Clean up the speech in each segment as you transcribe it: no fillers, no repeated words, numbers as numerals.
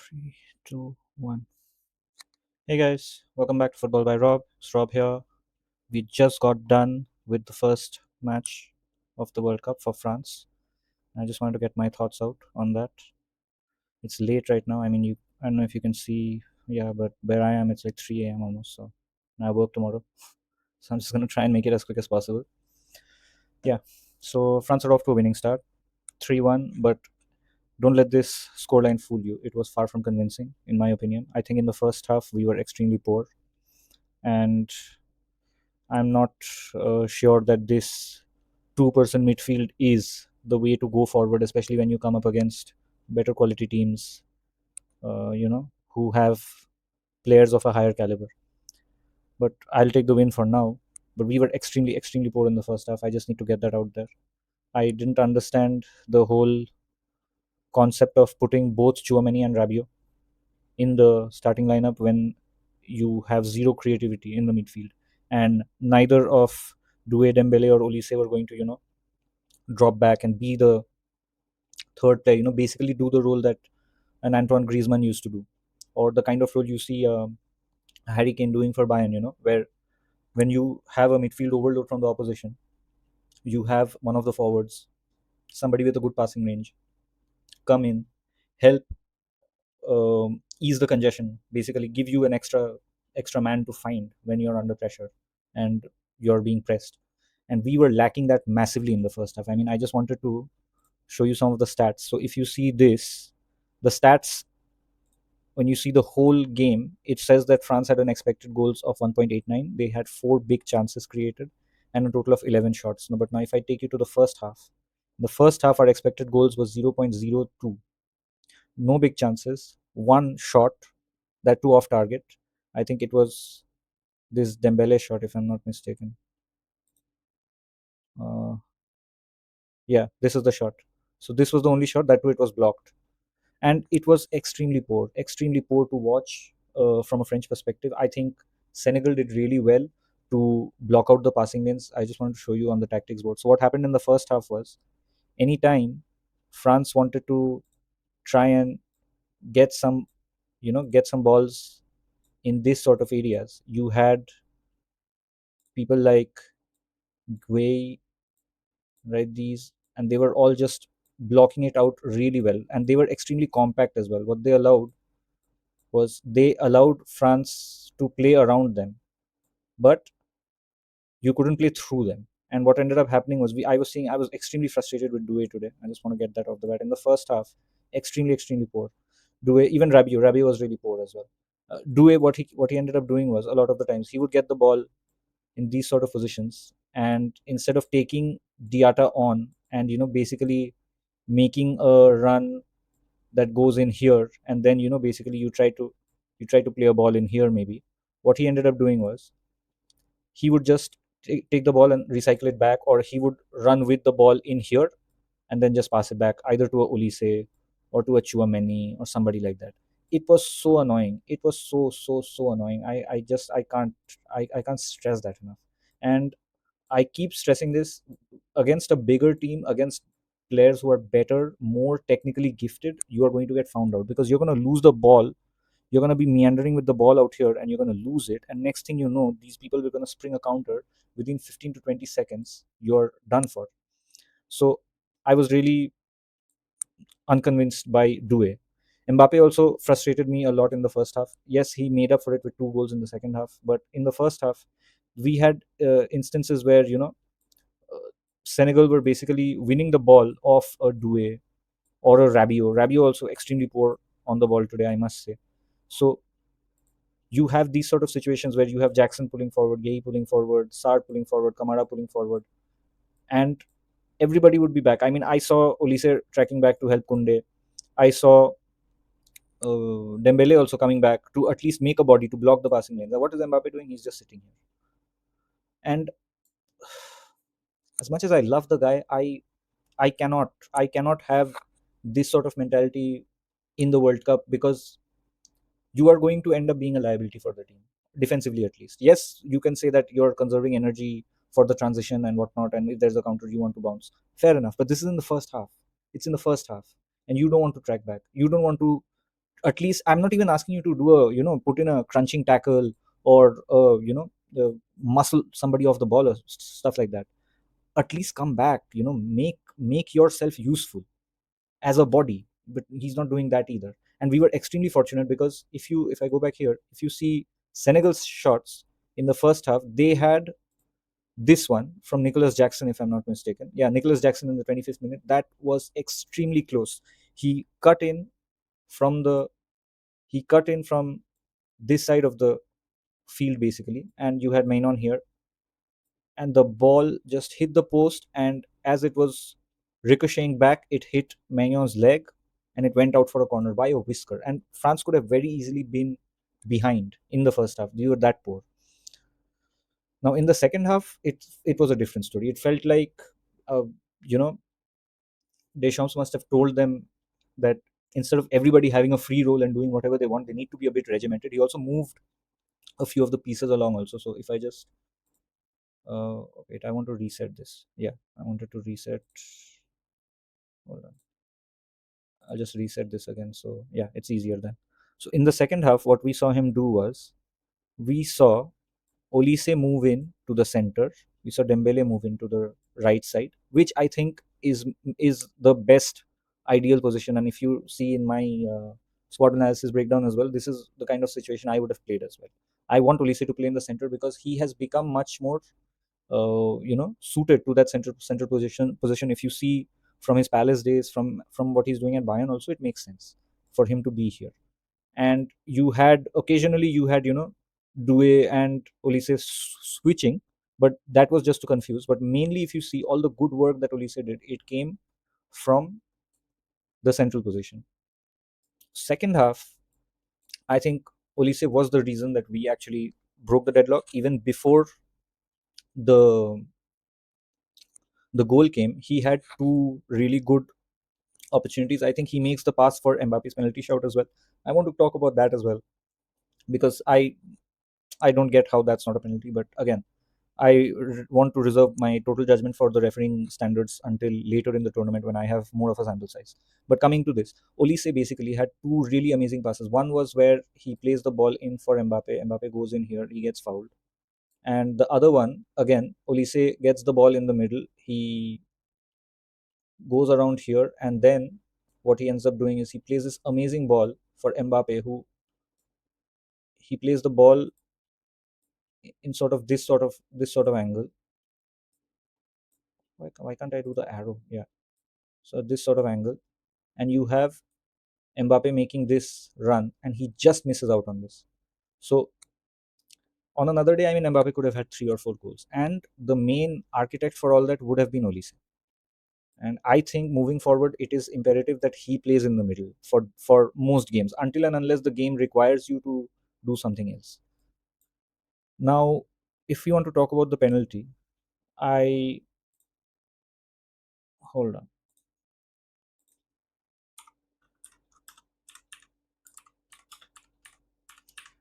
Three, two, one. Hey guys, welcome back to Football by Rob. It's Rob here. We just got done with the first match of the World Cup for France. I just wanted to get my thoughts out on that. It's late right now. I don't know if you can see, yeah, but where I am, it's like 3 a.m. almost. So I work tomorrow. So I'm just gonna try and make it as quick as possible. Yeah. So France are off to a winning start, 3-1. But don't let this scoreline fool you. It was far from convincing, in my opinion. I think in the first half we were extremely poor, and I'm not sure that this two-person midfield is the way to go forward, especially when you come up against better quality teams, who have players of a higher caliber. But I'll take the win for now. But we were extremely, extremely poor in the first half. I just need to get that out there. I didn't understand the whole concept of putting both Chouameni and Rabiot in the starting lineup when you have zero creativity in the midfield, and neither of Doué, Dembele, or Olise were going to drop back and be the third player. Basically do the role that an Antoine Griezmann used to do, or the kind of role you see Harry Kane doing for Bayern. Where when you have a midfield overload from the opposition, you have one of the forwards, somebody with a good passing range, come in, help ease the congestion, basically give you an extra man to find when you're under pressure and you're being pressed. And we were lacking that massively in the first half. I just wanted to show you some of the stats. So if you see this, the stats, when you see the whole game, it says that France had an expected goals of 1.89. They had 4 big chances created and a total of 11 shots. No, but now if I take you to the first half, our expected goals was 0.02. No big chances, one shot, that too off target. I think it was this Dembele shot, if I'm not mistaken. Uh, yeah, this is the shot. So this was the only shot, that too it was blocked. And it was extremely poor to watch from a French perspective. I think Senegal did really well to block out the passing lanes. I just wanted to show you on the tactics board. So what happened in the first half was, anytime France wanted to try and get some, get some balls in this sort of areas, you had people like Guay, right? These, and they were all just blocking it out really well, and they were extremely compact as well. What they allowed was, they allowed France to play around them, but you couldn't play through them. And what ended up happening was, I was extremely frustrated with Doué today. I just want to get that off the bat. In the first half, extremely poor. Doué, even Rabiot was really poor as well. Doué, what he ended up doing was, a lot of the times he would get the ball in these sort of positions, and instead of taking Diata on and basically making a run that goes in here, and then basically you try to play a ball in here, maybe what he ended up doing was, he would just take the ball and recycle it back, or he would run with the ball in here and then just pass it back either to a Olise or to a Chouameni or somebody like that. It was so annoying. It was so annoying. I can't stress that enough. And I keep stressing this, against a bigger team, against players who are better, more technically gifted, you are going to get found out, because you're going to lose the ball. You're going to be meandering with the ball out here, and you're going to lose it. And next thing you know, these people are going to spring a counter within 15 to 20 seconds. You're done for. So I was really unconvinced by Doué. Mbappe also frustrated me a lot in the first half. Yes, he made up for it with 2 goals in the second half, but in the first half, we had instances where Senegal were basically winning the ball off a Doué or a Rabiot. Rabiot also extremely poor on the ball today, I must say. So you have these sort of situations where you have Jackson pulling forward, Gay pulling forward, Sar pulling forward, Kamara pulling forward, and everybody would be back. I saw Olise tracking back to help Kunde. I saw Dembele also coming back to at least make a body to block the passing lane. What is Mbappe doing? He's just sitting here. And as much as I love the guy, I cannot have this sort of mentality in the World Cup, because you are going to end up being a liability for the team, defensively at least. Yes, you can say that you're conserving energy for the transition and whatnot, and if there's a counter, you want to bounce. Fair enough, but this is in the first half. It's in the first half, and you don't want to track back. You don't want to At least I'm not even asking you to do a, put in a crunching tackle, or muscle somebody off the ball or stuff like that. At least come back, make yourself useful as a body. But he's not doing that either. And we were extremely fortunate, because if I go back here, if you see Senegal's shots in the first half, they had this one from Nicholas Jackson, if I'm not mistaken. Yeah, Nicholas Jackson in the 25th minute. That was extremely close. He cut in from the he cut in from this side of the field basically, and you had Mainon here, and the ball just hit the post, and as it was ricocheting back, it hit Magnon's leg, and it went out for a corner by a whisker. And France could have very easily been behind in the first half. They were that poor. Now in the second half, it was a different story. It felt like, uh, you know, Deschamps must have told them that instead of everybody having a free role and doing whatever they want, they need to be a bit regimented. He also moved a few of the pieces along also. So if I just wait, I want to reset this. Yeah, I wanted to reset. Hold on. I'll just reset this again. So yeah, it's easier then. So in the second half, what we saw him do was, we saw Olise move in to the center. We saw Dembele move into the right side, which I think is the best ideal position. And if you see in my SWOT analysis breakdown as well, this is the kind of situation I would have played as well. I want Olise to play in the center because he has become much more suited to that center position. If you see from his Palace days, from what he's doing at Bayern also, it makes sense for him to be here. And you had occasionally, you had, Due and Olise switching, but that was just to confuse. But mainly, if you see all the good work that Olise did, it came from the central position. Second half, I think Olise was the reason that we actually broke the deadlock. Even before the the goal came, he had two really good opportunities. I think he makes the pass for Mbappe's penalty shot as well. I want to talk about that as well, because I don't get how that's not a penalty. But again, want to reserve my total judgment for the refereeing standards until later in the tournament when I have more of a sample size. But coming to this, Olise basically had two really amazing passes. One was where he plays the ball in for Mbappe. Mbappe goes in here, he gets fouled. And the other one, again, Olise gets the ball in the middle. He goes around here, and then what he ends up doing is he plays this amazing ball for Mbappe, who he plays the ball in sort of angle. Why can't I do the arrow? Yeah, so this sort of angle, and you have Mbappe making this run, and he just misses out on this. So on another day, I mean, Mbappe could have had 3 or 4 goals, and the main architect for all that would have been Olise. And I think moving forward, it is imperative that he plays in the middle for most games, until and unless the game requires you to do something else. Now, if you want to talk about the penalty, I hold on.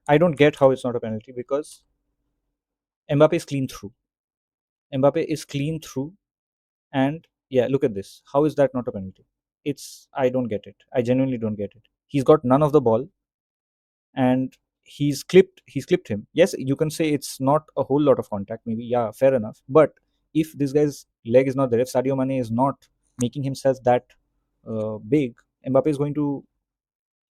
I don't get how it's not a penalty, because Mbappe is clean through. Mbappe is clean through, and yeah, look at this. How is that not a penalty? I don't get it. I genuinely don't get it. He's got none of the ball, and he's clipped him. Yes, you can say it's not a whole lot of contact, maybe, yeah, fair enough. But if this guy's leg is not there, if Sadio Mane is not making himself that big, Mbappe is going to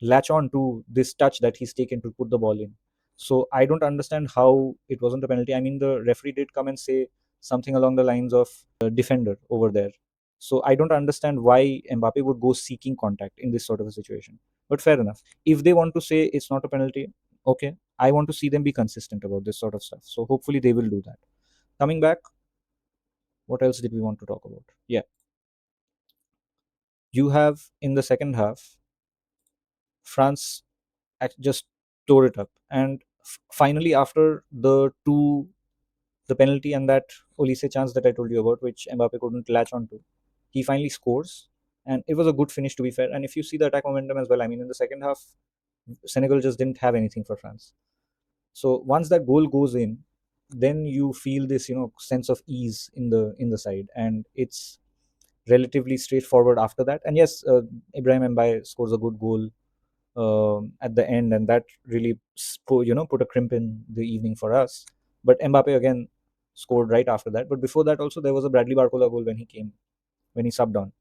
latch on to this touch that he's taken to put the ball in. So I don't understand how it wasn't a penalty. I mean, the referee did come and say something along the lines of defender over there. So I don't understand why Mbappe would go seeking contact in this sort of a situation. But fair enough. If they want to say it's not a penalty, okay. I want to see them be consistent about this sort of stuff. So hopefully they will do that. Coming back, what else did we want to talk about? Yeah, you have in the second half, France just tore it up. And finally, after the penalty and that Olise chance that I told you about, which Mbappe couldn't latch onto, he finally scores, and it was a good finish, to be fair. And if you see the attack momentum as well, I mean, in the second half, Senegal just didn't have anything for France. So once that goal goes in, then you feel this, sense of ease in the side, and it's relatively straightforward after that. And yes, Ibrahim Mbaye scores a good goal at the end, and that really put a crimp in the evening for us. But Mbappe again scored right after that. But before that also there was a Bradley Barcola goal when he subbed on,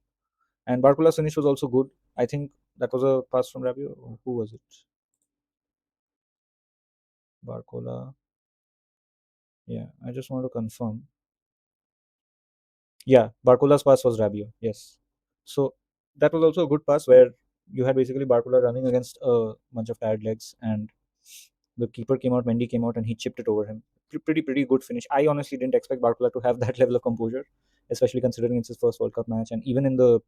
and Barcola's finish was also good. I think that was a pass from Rabiot. Or who was it? Barcola. Yeah, I just want to confirm. Yeah, Barcola's pass was Rabiot. Yes. So that was also a good pass where you had basically Barcola running against a bunch of tired legs, and the keeper came out, Mendy came out, and he chipped it over him. Pretty good finish. I honestly didn't expect Barcola to have that level of composure, especially considering it's his first World Cup match, and even in the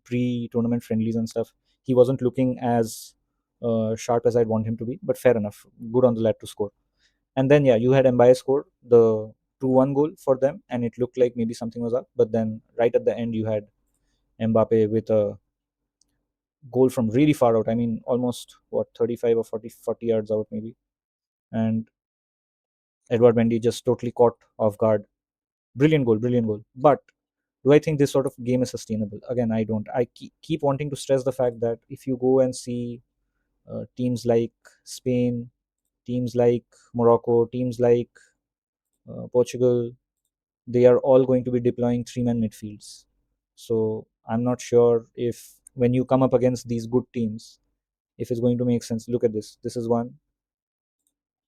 pre-tournament friendlies and stuff, he wasn't looking as sharp as I'd want him to be. But fair enough, good on the lad to score. And then yeah, you had Mbaye score the 2-1 goal for them, and it looked like maybe something was up. But then right at the end, you had Mbappe with a goal from really far out. I mean, almost what 35 or 40 yards out maybe, and Edward Mendy just totally caught off guard. Brilliant goal, brilliant goal. But do I think this sort of game is sustainable? Again, I don't. I keep wanting to stress the fact that if you go and see teams like Spain, teams like Morocco, teams like Portugal, they are all going to be deploying three-man midfields. So I'm not sure if when you come up against these good teams, if it's going to make sense. Look at this. This is one.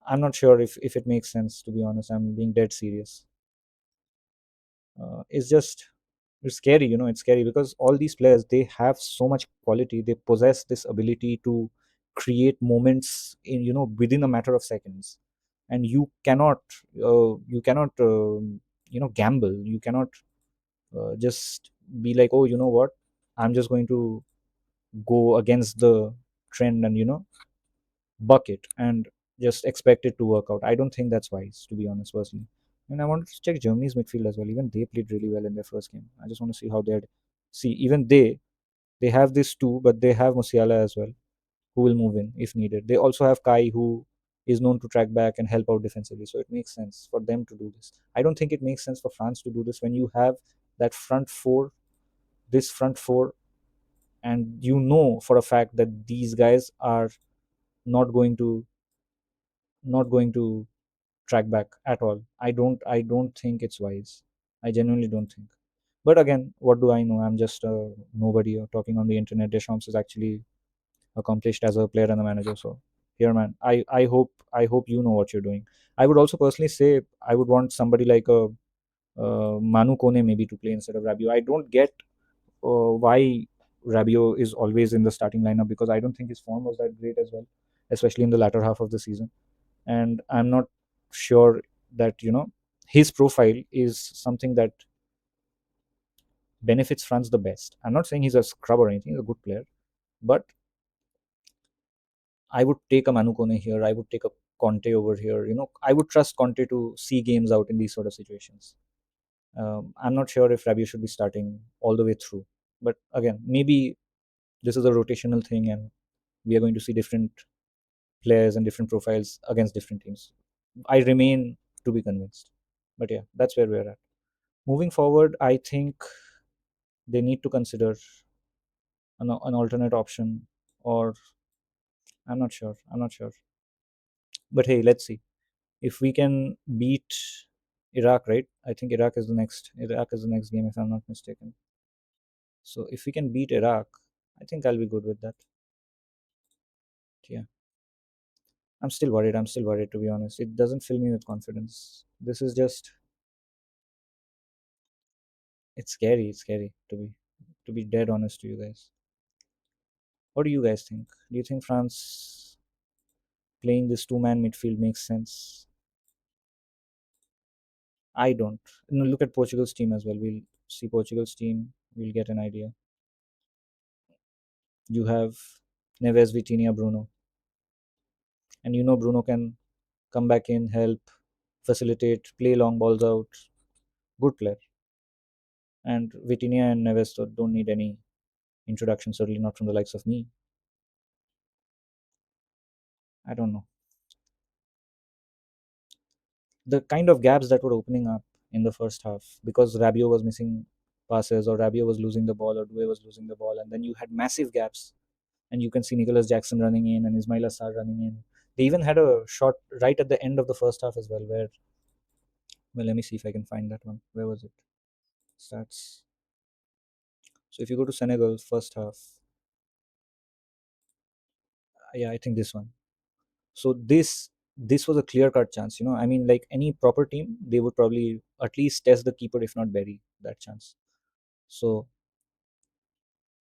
I'm not sure if it makes sense, to be honest. I'm being dead serious. It's just it's scary, it's scary because all these players, they have so much quality. They possess this ability to create moments in within a matter of seconds, and you cannot gamble. You cannot just be like, oh, you know what, I'm just going to go against the trend and buck it and just expect it to work out. I don't think that's wise, to be honest, personally. And I wanted to check Germany's midfield as well. Even they played really well in their first game. I just want to see how they'd see. Even they have this too, but they have Musiala as well, who will move in if needed. They also have Kai, who is known to track back and help out defensively. So it makes sense for them to do this. I don't think it makes sense for France to do this when you have that front four, and for a fact that these guys are not going to not going to track back at all. I don't think it's wise. I genuinely don't think. But again, what do I know? I'm just a nobody talking on the internet. Deschamps is actually accomplished as a player and a manager. So here, man, I hope you know what you're doing. I would also personally say I would want somebody like a Manu Kone maybe to play instead of Rabiot. I don't get why Rabiot is always in the starting lineup, because I don't think his form was that great as well, especially in the latter half of the season. And I'm not sure that his profile is something that benefits France the best. I'm not saying he's a scrub or anything; he's a good player, but I would take a Manu Kone here. I would take a Conte over here. I would trust Conte to see games out in these sort of situations. I'm not sure if Rabiot should be starting all the way through, but again, maybe this is a rotational thing, and we are going to see different players and different profiles against different teams. I remain to be convinced, but yeah, that's where we're at. Moving forward, I think they need to consider an alternate option, or I'm not sure. But hey, let's see if we can beat Iraq, right? I think Iraq is the next game, if I'm not mistaken. So if we can beat Iraq, I think I'll be good with that. Yeah, I'm still worried, to be honest. It doesn't fill me with confidence. This is just it's scary to be dead honest to you guys. What do you guys think? Do you think France playing this two-man midfield makes sense? I don't. Look at Portugal's team as well. We'll see Portugal's team. We'll get an idea. You have Neves, Vitinha, Bruno, and Bruno can come back in, help, facilitate, play long balls out. Good player. And Vitinha and Neves don't need any introduction. Certainly not from the likes of me. I don't know the kind of gaps that were opening up in the first half because Rabiot was missing passes, or Rabiot was losing the ball, or Doué was losing the ball, and then you had massive gaps, and you can see Nicholas Jackson running in and Ismail Assar running in. They even had a shot right at the end of the first half as well, where, well, let me see if I can find that one. Where was it? Stats. So if you go to Senegal first half, yeah, I think this one. So this was a clear cut chance. I mean, like any proper team, they would probably at least test the keeper, if not bury that chance. So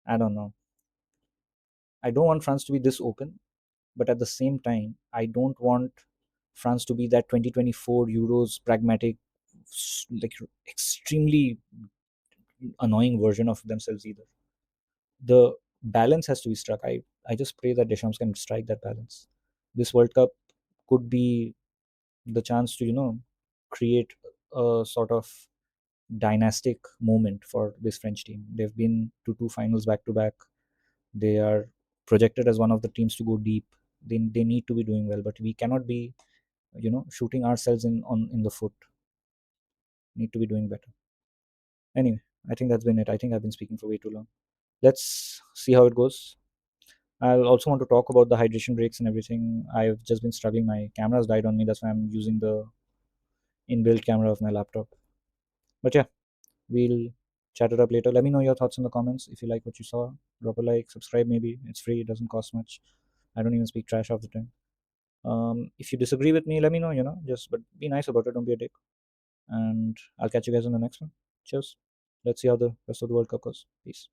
I don't know. I don't want France to be this open, but at the same time, I don't want France to be that 2024 Euros pragmatic, like extremely annoying version of themselves either. The balance has to be struck. I just pray that Deschamps can strike that balance. This World Cup could be the chance to create a sort of dynastic moment for this French team. They've been to two finals back to back. They are projected as one of the teams to go deep. They need to be doing well, but we cannot be shooting ourselves in the foot. Need to be doing better. Anyway, I think that's been it. I think I've been speaking for way too long. Let's see how it goes. I'll also want to talk about the hydration breaks and everything. I've just been struggling. My camera's died on me. That's why I'm using the inbuilt camera of my laptop. But yeah, we'll chat it up later. Let me know your thoughts in the comments. If you like what you saw, drop a like, subscribe maybe. It's free, it doesn't cost much. I don't even speak trash half the time. If you disagree with me, let me know, just but be nice about it, don't be a dick. And I'll catch you guys on the next one. Cheers. Let's see how the rest of the World Cup goes. Peace.